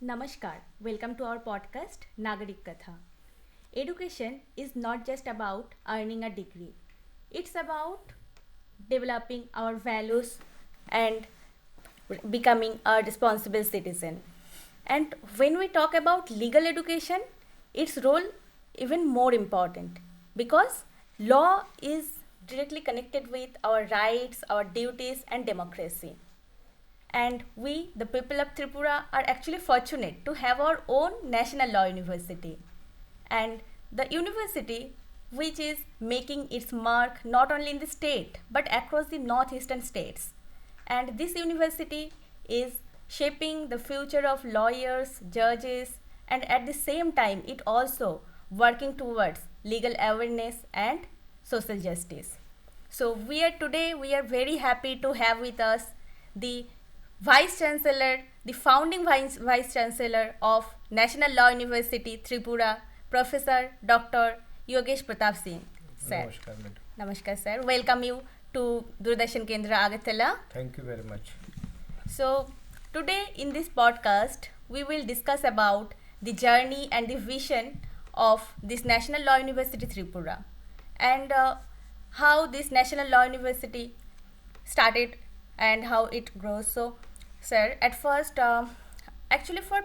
Namaskar, welcome to our podcast Nagarik Katha. Education is not just about earning a degree, it's about developing our values and becoming a responsible citizen. And when we talk about legal education, its role even more important because law is directly connected with our rights, our duties and democracy. And we, the people of Tripura, are actually fortunate to have our own national law university. And the university, which is making its mark not only in the state but across the northeastern states. And this university is shaping the future of lawyers, judges, and at the same time, it also working towards legal awareness and social justice. So we are very happy to have with us the Vice Chancellor, the founding Vice Chancellor of National Law University, Tripura, Professor Dr. Yogesh Pratap Singh. Sir. Namaskar, madam. Namaskar, sir. Welcome you to Doordarshan Kendra Agartala. Thank you very much. So, today in this podcast, we will discuss about the journey and the vision of this National Law University Tripura and how this National Law University started and how it grows. So, sir, at first, actually for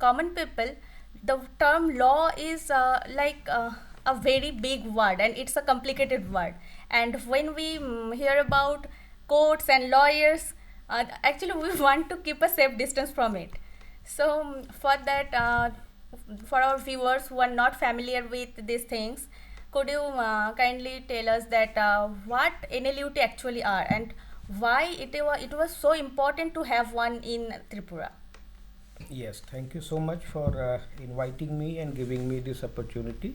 common people, the term law is a very big word and it's a complicated word. And when we hear about courts and lawyers, actually we want to keep a safe distance from it. So for that, for our viewers who are not familiar with these things, could you kindly tell us that what NLUT actually are and why it was so important to have one in Tripura? Yes, thank you so much for inviting me and giving me this opportunity.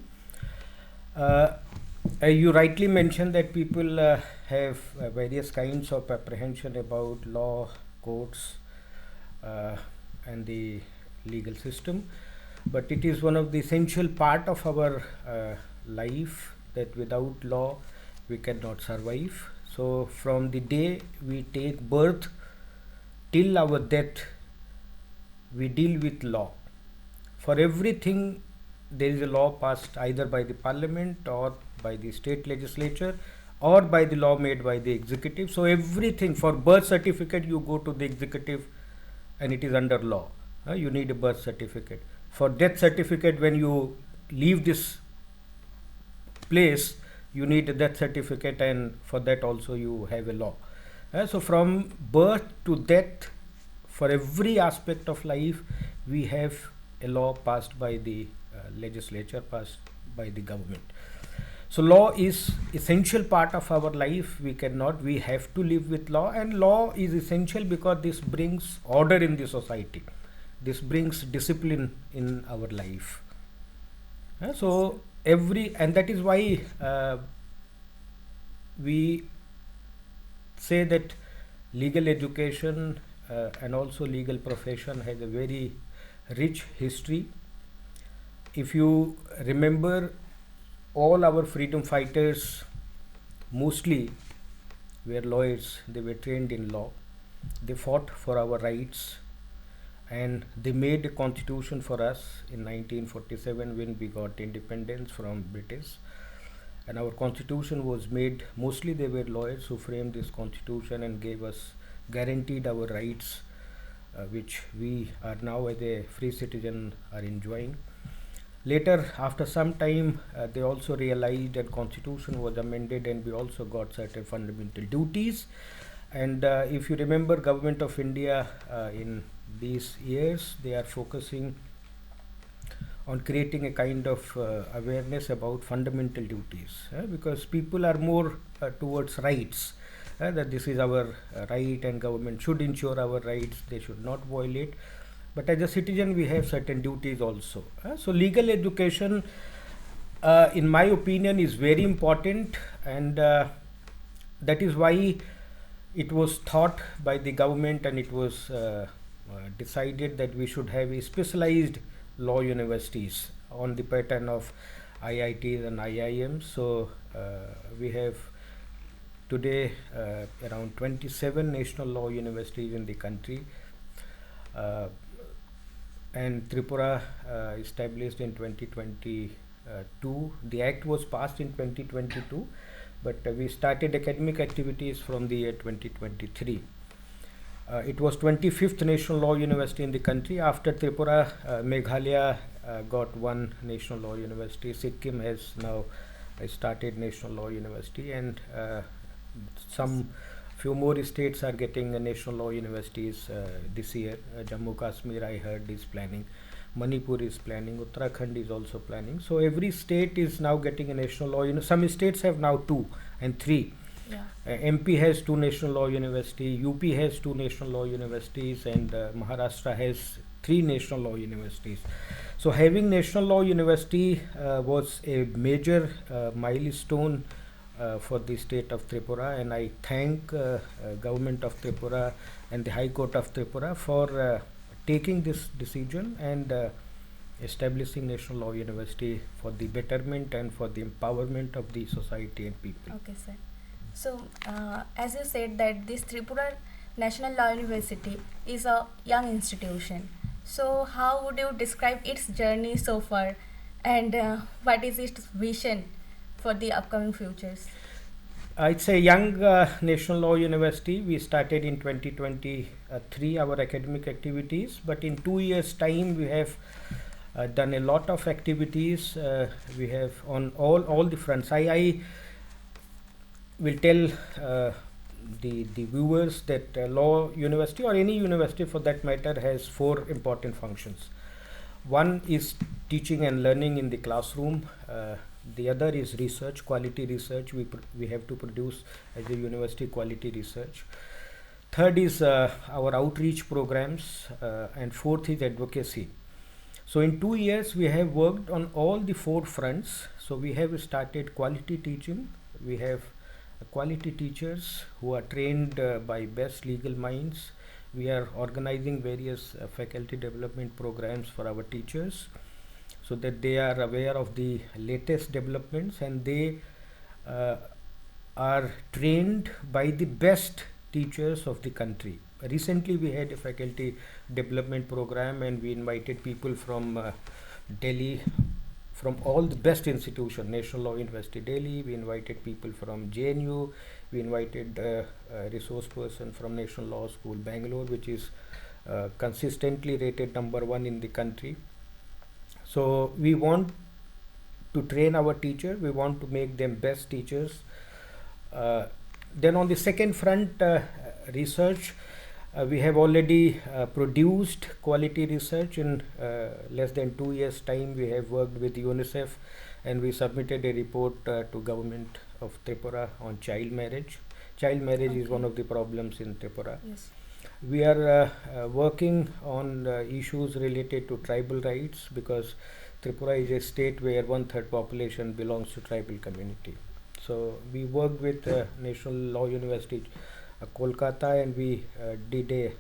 Uh, you rightly mentioned that people have various kinds of apprehension about law, courts, uh, and the legal system, but it is one of the essential part of our life that without law we cannot survive. So from the day we take birth till our death, we deal with law. For everything, there is a law passed either by the parliament or by the state legislature or by the law made by the executive. So everything, for birth certificate, you go to the executive and it is under law. You need a birth certificate. For death certificate, when you leave this place, you need a death certificate, and for that also you have a law. So from birth to death, for every aspect of life, we have a law passed by the legislature, passed by the government. So law is essential part of our life. We have to live with law, and law is essential because this brings order in the society. This brings discipline in our life. And that is why we say that legal education and also legal profession has a very rich history. If you remember, all our freedom fighters mostly were lawyers. They were trained in law. They fought for our rights, and they made a constitution for us in 1947 when we got independence from British. And our constitution was made, mostly they were lawyers who framed this constitution and guaranteed our rights, which we are now as a free citizen are enjoying. Later, after some time, they also realized that constitution was amended and we also got certain fundamental duties. And if you remember, Government of India in these years, they are focusing on creating a kind of awareness about fundamental duties, because people are more towards rights, that this is our right and government should ensure our rights, they should not violate. But as a citizen, we have certain duties also. So legal education, in my opinion, is very important, and that is why it was thought by the government, and it was decided that we should have a specialized law universities on the pattern of IITs and IIMs. So we have today around 27 national law universities in the country. and Tripura established in 2022. The act was passed in 2022, but we started academic activities from the year 2023. It was 25th national law university in the country. After Tripura, Meghalaya got one national law university. Sikkim has now started national law university, and some few more states are getting national law universities this year. Jammu Kashmir, I heard, is planning. Manipur is planning. Uttarakhand is also planning. So every state is now getting a national law. Some states have now 2 and 3. Yeah. MP has 2 national law universities, UP has 2 national law universities, and Maharashtra has 3 national law universities. So having national law university was a major milestone for the state of Tripura, and I thank government of Tripura and the High Court of Tripura for taking this decision and establishing national law university for the betterment and for the empowerment of the society and people. Okay, sir. So, as you said that this Tripura National Law University is a young institution. So, how would you describe its journey so far, and what is its vision for the upcoming futures? It's a young national law university. We started in 2023 our academic activities, but in 2 years' time we have done a lot of activities. We have on all the fronts. I will tell the viewers that law university or any university for that matter has 4 important functions. One is teaching and learning in the classroom. The other is research, quality research. We have to produce as a university quality research. Third is our outreach programs, and fourth is advocacy. So in 2 years we have worked on all the 4 fronts. So we have started quality teaching. We have quality teachers who are trained by best legal minds. We are organizing various faculty development programs for our teachers so that they are aware of the latest developments, and they are trained by the best teachers of the country. Recently we had a faculty development program, and we invited people from Delhi, from all the best institutions, National Law University Delhi. We invited people from JNU. We invited a resource person from National Law School Bangalore, which is consistently rated number 1 in the country. So we want to train our teachers. We want to make them best teachers. Then on the second front, research. We have already produced quality research in less than 2 years' time. We have worked with UNICEF, and we submitted a report to government of Tripura on child marriage. Child marriage is one of the problems in Tripura. Yes. We are working on issues related to tribal rights, because Tripura is a state where 1/3 population belongs to tribal community. So we worked with National Law University Kolkata, and we did a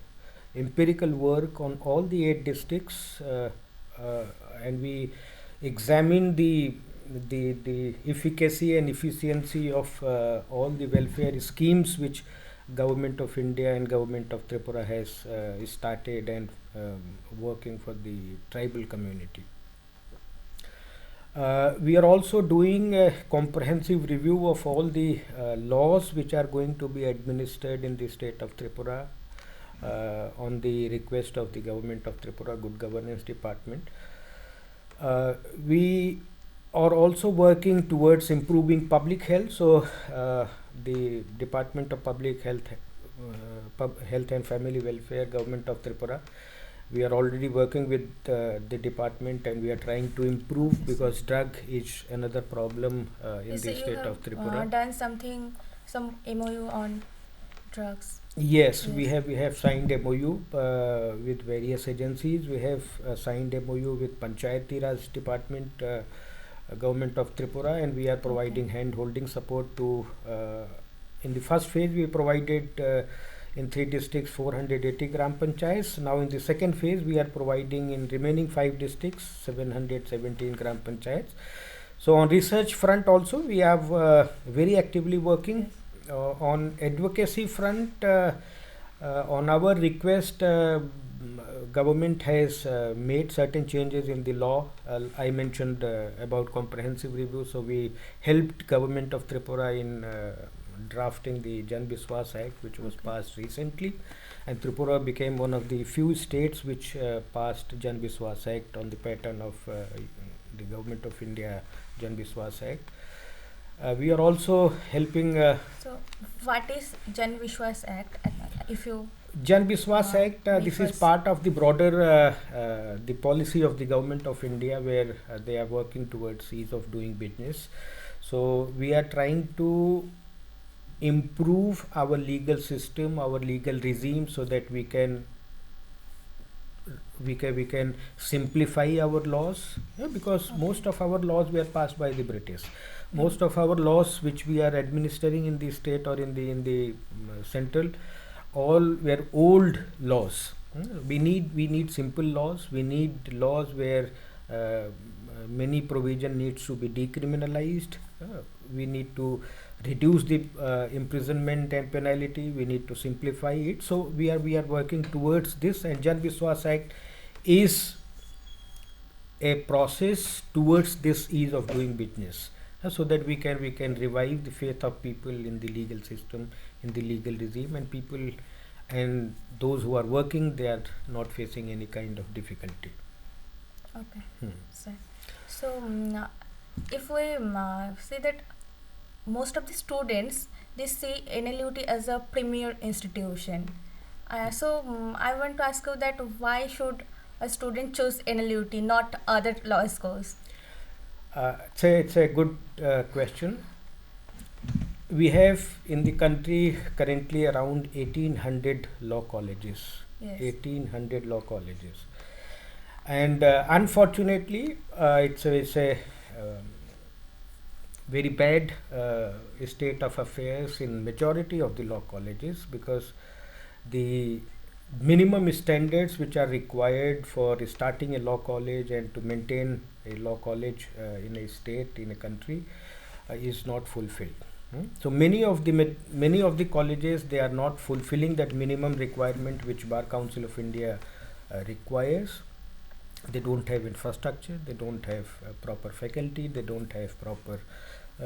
empirical work on all the 8 districts, and we examined the efficacy and efficiency of all the welfare schemes which Government of India and Government of Tripura has started and working for the tribal community. We are also doing a comprehensive review of all the laws which are going to be administered in the state of Tripura on the request of the Government of Tripura Good Governance Department. We are also working towards improving public health. So the Department of Public Health, Health and Family Welfare, Government of Tripura, we are already working with the department, and we are trying to improve, because drug is another problem in the state of Tripura. Done some MOU on drugs. Yes, we have signed MOU with various agencies. We have signed MOU with Panchayati Raj Department, Government of Tripura, and we are providing hand-holding support to. In the first phase, we provided in 3 districts 480 gram panchayats. Now in the second phase, we are providing in remaining 5 districts 717 gram panchayats. So on research front also, we have very actively working. On advocacy front, on our request, government has made certain changes in the law. I mentioned about comprehensive review, so we helped government of Tripura in drafting the Jan Biswas Act, which was passed recently, and Tripura became one of the few states which passed Jan Biswas Act on the pattern of the Government of India Jan Biswas Act. We are also helping. So, what is Jan Vishwas Act? If you Jan Biswas Act, this is part of the broader the policy of the Government of India, where they are working towards ease of doing business. So we are trying to improve our legal system, our legal regime, so that we can simplify our laws, because most of our laws were passed by the British. Most of our laws which we are administering in the state or in the central, all were old laws. We need simple laws. We need laws where many provision needs to be decriminalized. We need to reduce the imprisonment and penalty. We need to simplify it. So we are working towards this, and Jan Biswas Act is a process towards this ease of doing business, so that we can revive the faith of people in the legal system, in the legal regime, and people and those who are working, they are not facing any kind of difficulty. okay, so if we say that most of the students, they see NLUT as a premier institution. I want to ask you that why should a student choose NLUT, not other law schools? It's a good question. We have in the country currently around 1800 law colleges. Yes. 1800 law colleges, and unfortunately, it's a very bad state of affairs in majority of the law colleges, because the minimum standards which are required for starting a law college and to maintain a law college in a state, in a country, is not fulfilled. So many of the colleges, they are not fulfilling that minimum requirement which Bar Council of India requires. They don't have infrastructure, they don't have proper faculty, they don't have proper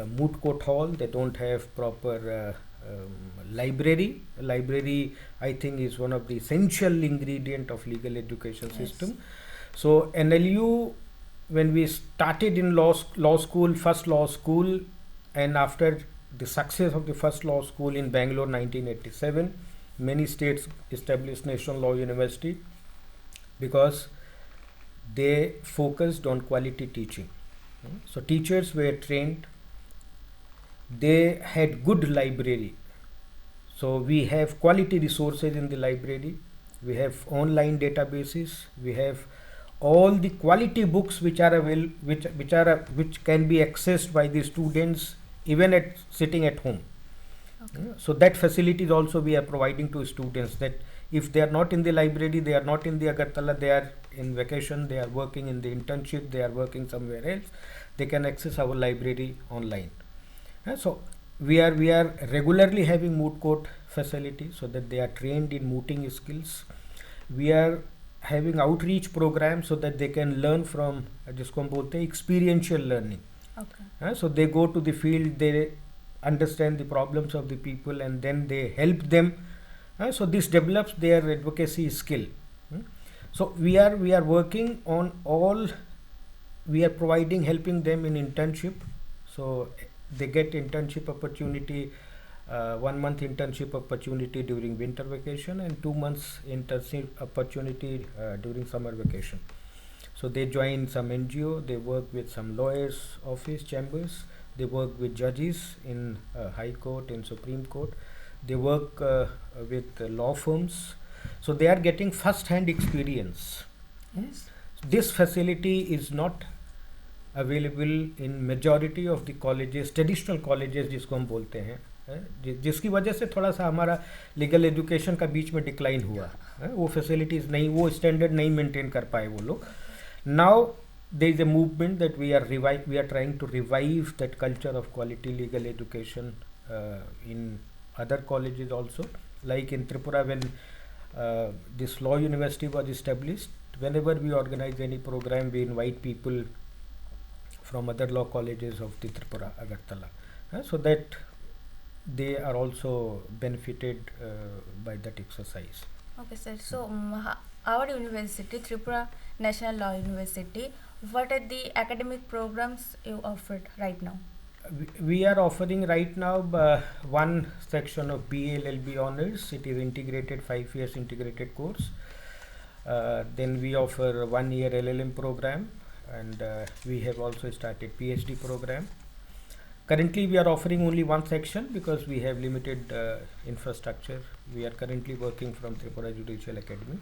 moot court hall, they don't have proper library. Library, I think, is one of the essential ingredient of legal education system. So NLU, when we started in law school, first law school, and after the success of the first law school in Bangalore 1987, many states established National Law University, because they focused on quality teaching. So teachers were trained, they had good library. So we have quality resources in the library, we have online databases, we have all the quality books which are available, which can be accessed by the students even at sitting at home. So that facilities also we are providing to students, that if they are not in the library, they are not in the Agartala, they are in vacation, they are working in the internship, they are working somewhere else, they can access our library online. So we are regularly having moot court facility, so that they are trained in mooting skills. We are having outreach programs so that they can learn from जिसको हम बोलते हैं experiential learning. So they go to the field, they understand the problems of the people, and then they help them. So this develops their advocacy skill. So we are working on all. We are helping them in internship. So they get internship opportunity, 1 month internship opportunity during winter vacation, and 2 months internship opportunity during summer vacation. So they join some NGO, they work with some lawyers' office chambers, they work with judges in High Court, in Supreme Court, they work with law firms. So they are getting first-hand experience. This facility is not available in majority of the colleges, traditional colleges जिसको हम बोलते हैं, जिसकी वजह से थोड़ा सा हमारा लीगल एजुकेशन का बीच में डिक्लाइन हुआ. वो फैसिलिटीज़ नहीं, वो स्टैंडर्ड नहीं मेंटेन कर पाए वो लोग. Now there is a movement that we are trying to revive that culture of quality legal education in other colleges also. Like in Tripura, when this law university was established. Whenever we organize any program, we invite people from other law colleges of the Tripura, Agartala, so that they are also benefited by that exercise. Okay, sir. So, our university, Tripura National Law University, what are the academic programs you offered right now? We are offering right now one section of BA LLB honors. It is integrated 5 years integrated course. Then we offer 1 year LLM program, and we have also started PhD program. Currently we are offering only one section because we have limited infrastructure. We are currently working from Tripura Judicial Academy.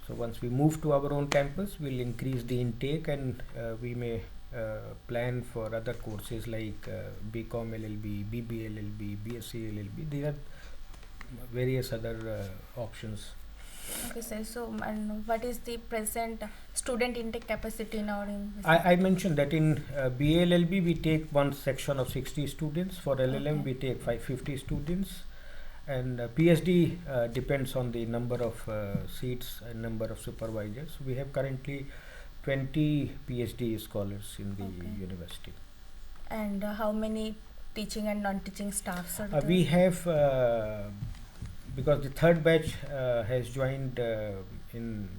So once we move to our own campus, we'll increase the intake, and we may plan for other courses like BCom LLB, BB LLB, BSc LLB. There are various other options. Okay, sir. So, and what is the present student intake capacity in our university? I mentioned that in BA LLB we take one section of 60 students. For LLM we take 550 students, and PhD depends on the number of seats and number of supervisors. We have currently 20 PhD scholars in the university. And how many teaching and non-teaching staffs are there? We have, because the third batch has joined in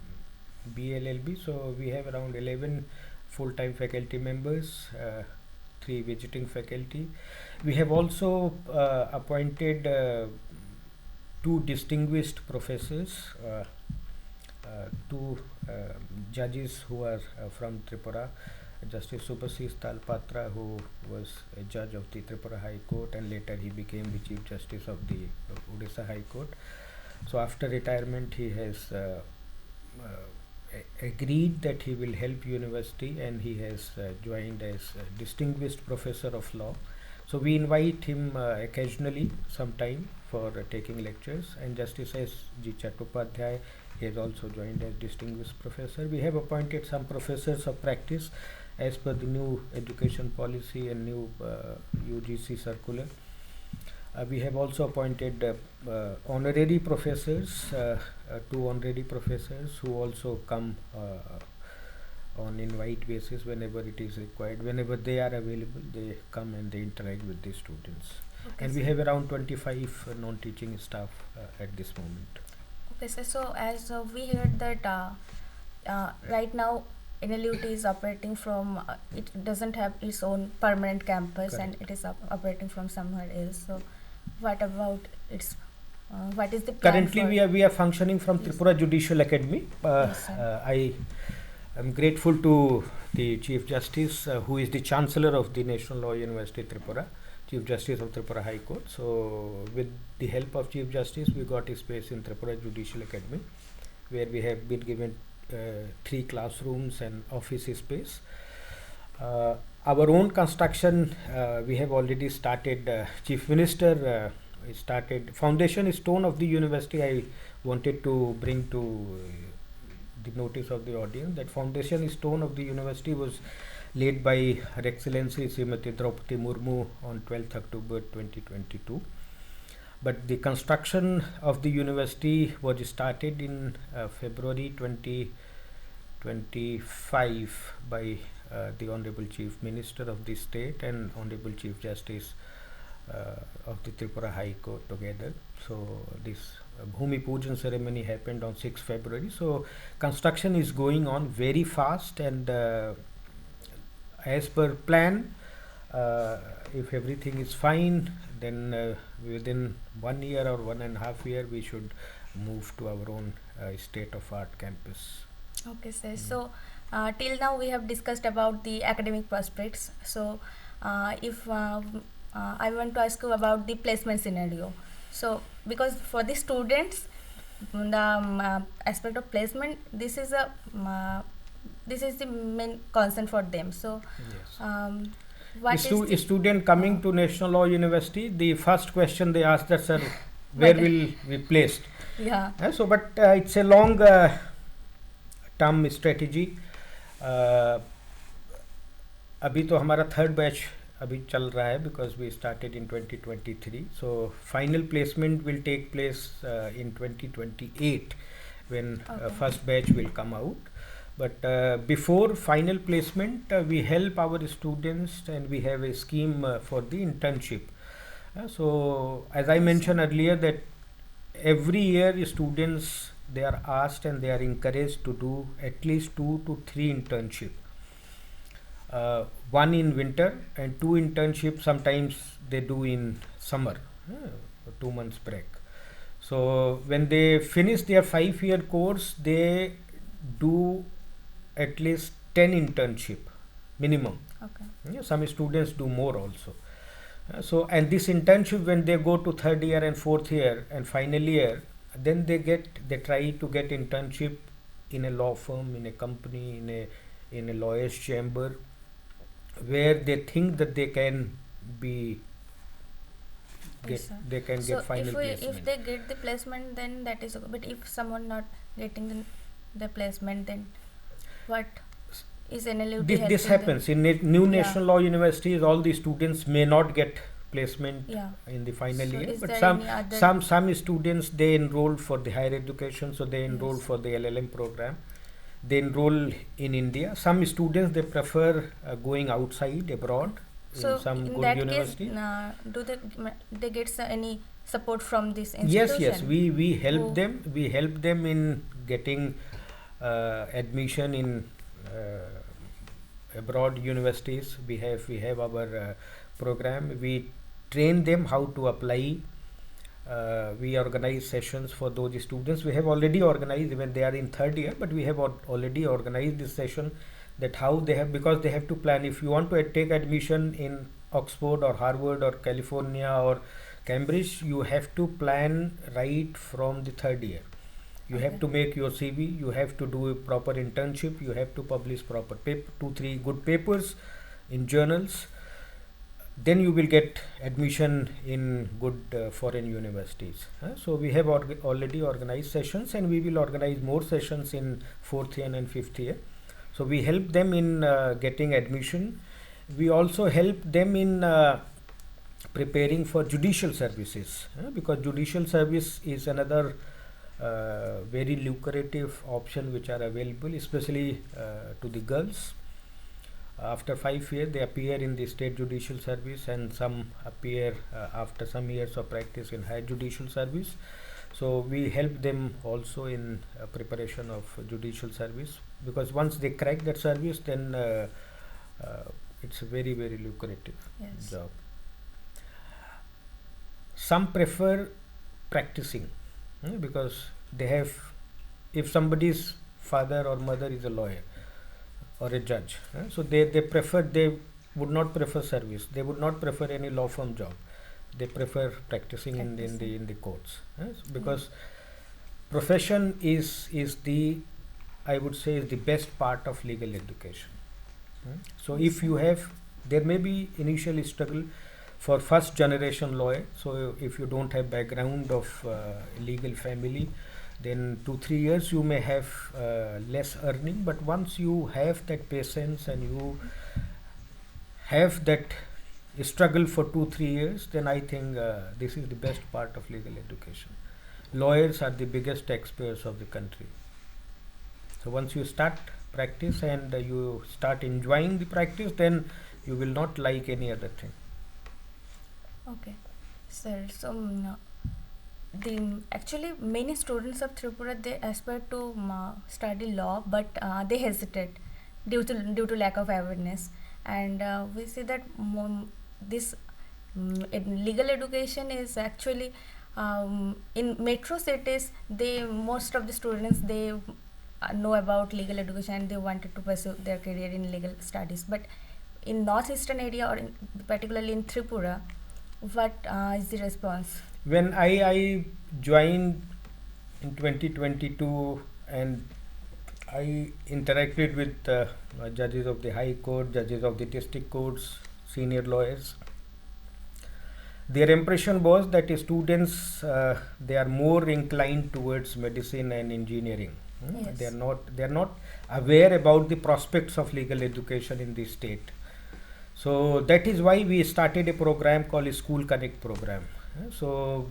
BLLB, so we have around 11 full-time faculty members, 3 visiting faculty. We have also appointed 2 distinguished professors, 2 judges who are from Tripura, Justice Subhasis Talpatra, who was a judge of the Tripura High Court, and later he became the Chief Justice of the Odisha High Court. So after retirement he has agreed that he will help university, and he has joined as a distinguished professor of law. So we invite him occasionally sometime for taking lectures, and Justice S. G. Chattopadhyay, he has also joined as distinguished professor. We have appointed some professors of practice as per the new education policy and new UGC circular. We have also appointed honorary professors, 2 honorary professors who also come on invite basis whenever it is required. Whenever they are available, they come and they interact with the students. Okay, And we have around 25 non-teaching staff at this moment. Okay, sir. So as we heard that right now NLU is operating from, it doesn't have its own permanent campus. Correct. And it is operating from somewhere else. So what about its, what is the plan? Currently we are functioning from Tripura Judicial Academy. Yes, I am grateful to the Chief Justice, who is the Chancellor of the National Law University Tripura, Chief Justice of Tripura High Court. So with the help of Chief Justice, we got a space in Tripura Judicial Academy, where we have been given 3 classrooms and office space. Our own construction, we have already started. Chief Minister started foundation stone of the university. I wanted to bring to the notice of the audience that foundation stone of the university was laid by Her Excellency Srimati Draupadi Murmu on 12th October 2022. But the construction of the university was started in February 2025 by the Honorable Chief Minister of the state and Honorable Chief Justice of the Tripura High Court together. So this Bhumi Pujan ceremony happened on 6th February. So construction is going on very fast, and as per plan, if everything is fine, then within 1 year or 1.5 years we should move to our own state-of-art campus. Okay, sir. So till now we have discussed about the academic prospects. So if I want to ask you about the placement scenario. So because for the students, the aspect of placement, this is the main concern for them. So Yes. what is the Student coming to National Law University, the first question they ask that, sir, where will we placed? Yeah. So but it's a long term strategy. अभी तो हमारा 3rd batch अभी चल रहा है because we started in 2023. So final placement will take place in 2028 when first batch will come out. But before final placement, we help our students and we have a scheme for the internship. So as I mentioned earlier that every year students they are asked and they are encouraged to do at least 2 to 3 internship. One in winter and 2 internships sometimes they do in summer, 2 months break. So when they finish their 5-year course, they do at least 10 internship minimum. Some students do more also. So and this internship, when they go to 3rd year and 4th year and final year, then they try to get internship in a law firm, in a company, in a lawyer's chamber, where they think that they can be they can get final placement. If they get the placement, then that is okay. But if someone not getting the placement, then what is NLU? This happens in new national law universities. All the students may not get placement in the final year, but some students they enroll for the higher education, so they enroll for the LLM program. They enroll in India. Some students they prefer going outside abroad. So in some in good that university. Case, do they get any support from this institution? Yes. We help them. We help them in getting admission in abroad universities. We have our program. We train them how to apply. We organize sessions for those students. We have already organized when they are in 3rd year, but we have already organized this session that how they have, because they have to plan. If you want to take admission in Oxford or Harvard or California or Cambridge, you have to plan right from the 3rd year. You have to make your CV, you have to do a proper internship, you have to publish proper 2-3 good papers in journals. Then you will get admission in good foreign universities. So we have already organized sessions, and we will organize more sessions in 4th year and 5th year. So we help them in getting admission. We also help them in preparing for judicial services, because judicial service is another very lucrative option which are available, especially to the girls. After 5 years, they appear in the state judicial service, and some appear after some years of practice in higher judicial service. So we help them also in preparation of judicial service, because once they crack that service, then it's a very, very lucrative job. Some prefer practicing because they have, if somebody's father or mother is a lawyer or a judge, so they would not prefer service. They would not prefer any law firm job. They prefer practicing in the courts, because profession is the, I would say, is the best part of legal education. So if you have, there may be initial struggle for first generation lawyer. So if you don't have background of legal family, then 2-3 years you may have less earning. But once you have that patience and you have that struggle for 2-3 years, then I think this is the best part of legal education. Lawyers are the biggest taxpayers of the country. So once you start practice and you start enjoying the practice, then you will not like any other thing. Okay, sir. So actually many students of Tripura, they aspire to study law, but they hesitate due to lack of awareness. And we see that this legal education is actually in metro cities, most of the students, they know about legal education and they wanted to pursue their career in legal studies. But in northeastern area, or particularly in Tripura, what is the response? When I joined in 2022 and I interacted with judges of the High Court, judges of the district courts, senior lawyers, their impression was that students they are more inclined towards medicine and engineering. Yes. They are not aware about the prospects of legal education in the state. So that is why we started a program called School Connect program. So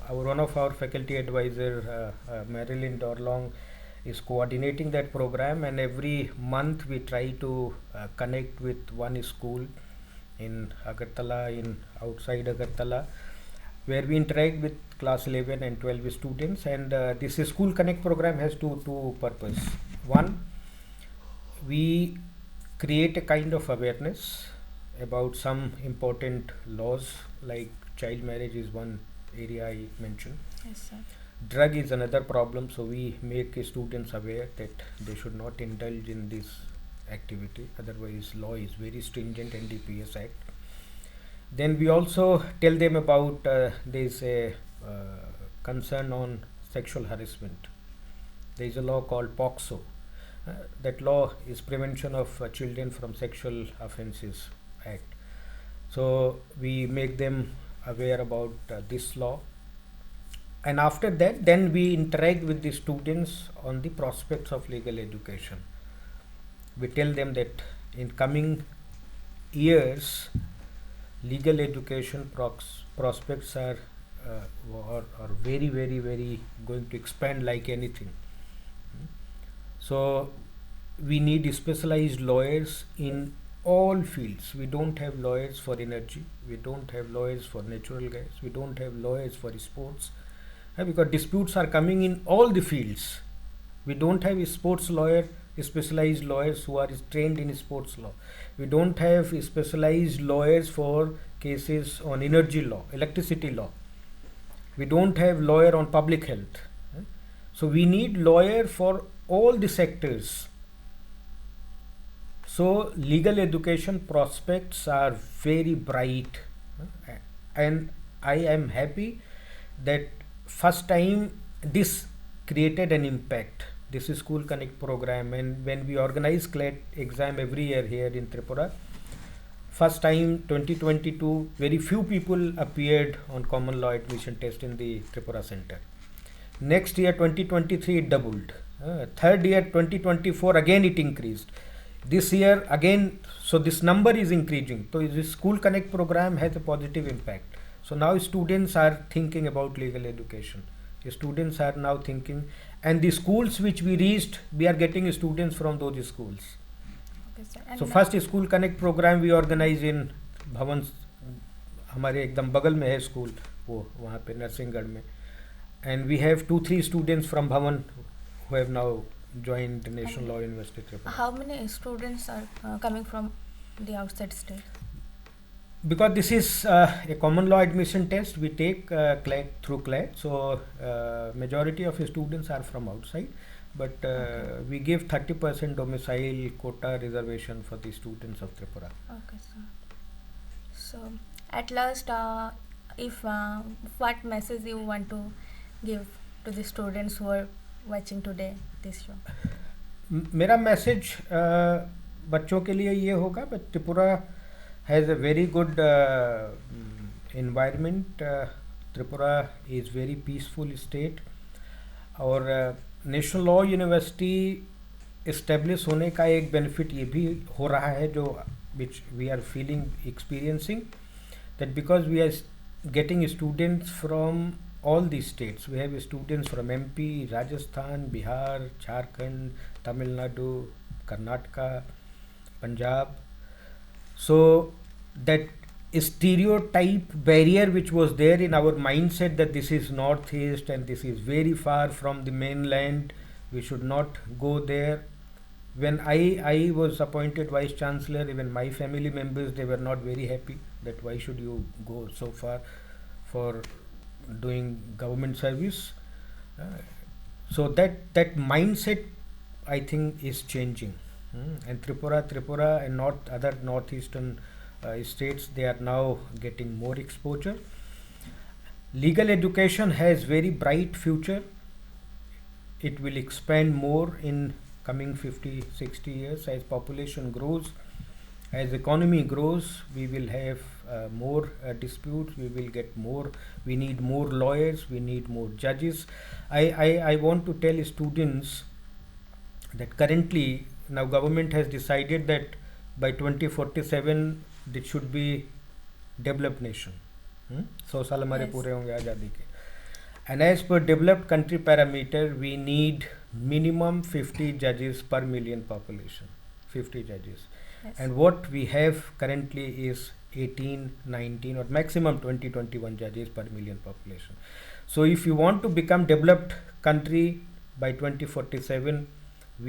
one of our faculty advisor, Marilyn Dorlong, is coordinating that program, and every month we try to connect with one school in Agartala, in outside Agartala, where we interact with class 11 and 12 students. And this School Connect program has two purpose. One, we create a kind of awareness about some important laws, like child marriage is one area I mentioned. Yes, sir. Drug is another problem, so we make students aware that they should not indulge in this activity, otherwise law is very stringent, NDPS Act. Then we also tell them about there is a concern on sexual harassment. There is a law called POXO. That law is Prevention of Children from Sexual Offences Act. So we make them aware about this law, and after that then we interact with the students on the prospects of legal education. We tell them that in coming years legal education prospects are very going to expand like anything. So we need specialized lawyers in all fields. We don't have lawyers for energy, we don't have lawyers for natural gas, we don't have lawyers for sports, because disputes are coming in all the fields. We don't have sports lawyer, specialized lawyers who are trained in sports law. We don't have specialized lawyers for cases on energy law, electricity law. We don't have lawyer on public health. So we need lawyer for all the sectors. So legal education prospects are very bright, and I am happy that first time this created an impact. This is School Connect program, and when we organize CLET exam every year here in Tripura, first time 2022 very few people appeared on common law admission test in the Tripura center. Next year 2023 it doubled. Third year 2024 again it increased. This year again, so this number is increasing. So this School Connect program has a positive impact. So now students are thinking about legal education. Students are now thinking, and the schools which we reached, we are getting students from those schools. Okay, sir. So first School Connect program we organize in भवन, हमारे एकदम बगल में है school, वो वहाँ पे नरसिंहगढ़ में, and we have 2-3 students from Bhavan who have now joined the National Law University Tripura. How many students are coming from the outside state? Because this is a common law admission test, we take CLET through CLET, so majority of students are from outside, but we give 30% domicile quota reservation for the students of Tripura. Okay, sir. So at last, if what message you want to give to the students who are watching today this show? मेरा message बच्चों के लिए ये होगा, but Tripura has a very good environment. Tripura is very peaceful state, और national law university establish होने का एक बेनिफिट ये भी हो रहा है, जो which we are feeling, experiencing, that because we are getting students from all these states. We have students from MP, Rajasthan, Bihar, Jharkhand, Tamil Nadu, Karnataka, Punjab. So that stereotype barrier which was there in our mindset that this is northeast and this is very far from the mainland, we should not go there. When I was appointed vice chancellor, even my family members, they were not very happy that why should you go so far for doing government service. So that mindset I think is changing. And Tripura and other northeastern states, they are now getting more exposure. Legal education has very bright future. It will expand more in coming 50-60 years as population grows, as economy grows. We will have more disputes, we will get more, we need more lawyers, we need more judges. I want to tell students that currently now government has decided that by 2047 it should be developed nation. 100 साल हमारे Yes. पूरे होंगे आज़ादी के. And as per developed country parameter, we need minimum 50 judges per million population. 50 judges. Yes. And what we have currently is 18, 19 or maximum 20, 21 judges per million population. So if you want to become developed country by 2047,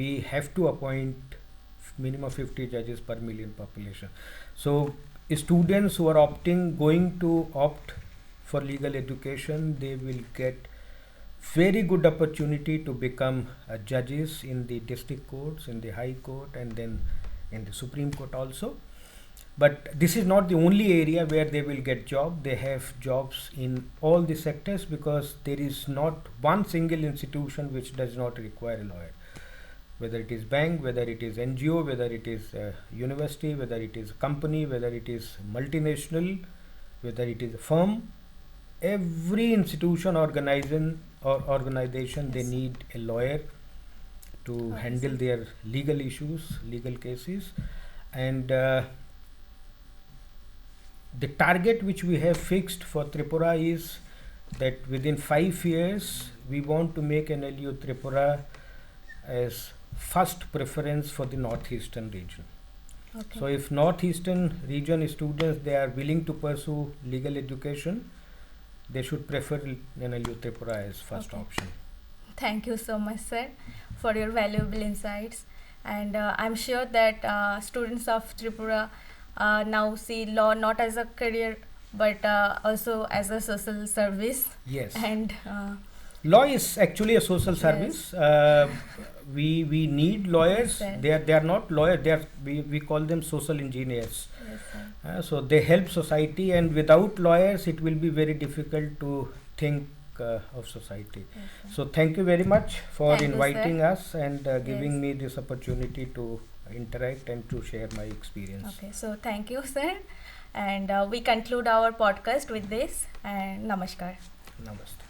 we have to appoint minimum 50 judges per million population. So students who are going to opt for legal education, they will get very good opportunity to become judges in the district courts, in the high court, and then in the Supreme Court also. But this is not the only area where they will get job. They have jobs in all the sectors, because there is not one single institution which does not require a lawyer. Whether it is bank, whether it is NGO, whether it is university, whether it is a company, whether it is multinational, whether it is a firm, every institution, organization, they Yes. need a lawyer to Okay, handle sir. their legal issues, legal cases. And the target which we have fixed for Tripura is that within 5 years we want to make NLU Tripura as first preference for the northeastern region. Okay. So if northeastern region students, they are willing to pursue legal education, they should prefer NLU Tripura as first Okay. option. Thank you so much, sir, for your valuable insights. And I'm sure that students of Tripura now see law not as a career but also as a social service. Yes. And Law is actually a social Yes. service. We need lawyers. Yes, sir. They are not lawyers. We call them social engineers. yes, sir. So they help society, and without lawyers, it will be very difficult to think of society. Yes, sir. So thank you very much for Thank you, inviting sir. us and giving Yes. me this opportunity to interact and to share my experience. Okay, so thank you, sir. And we conclude our podcast with this. And namaskar. Namaste.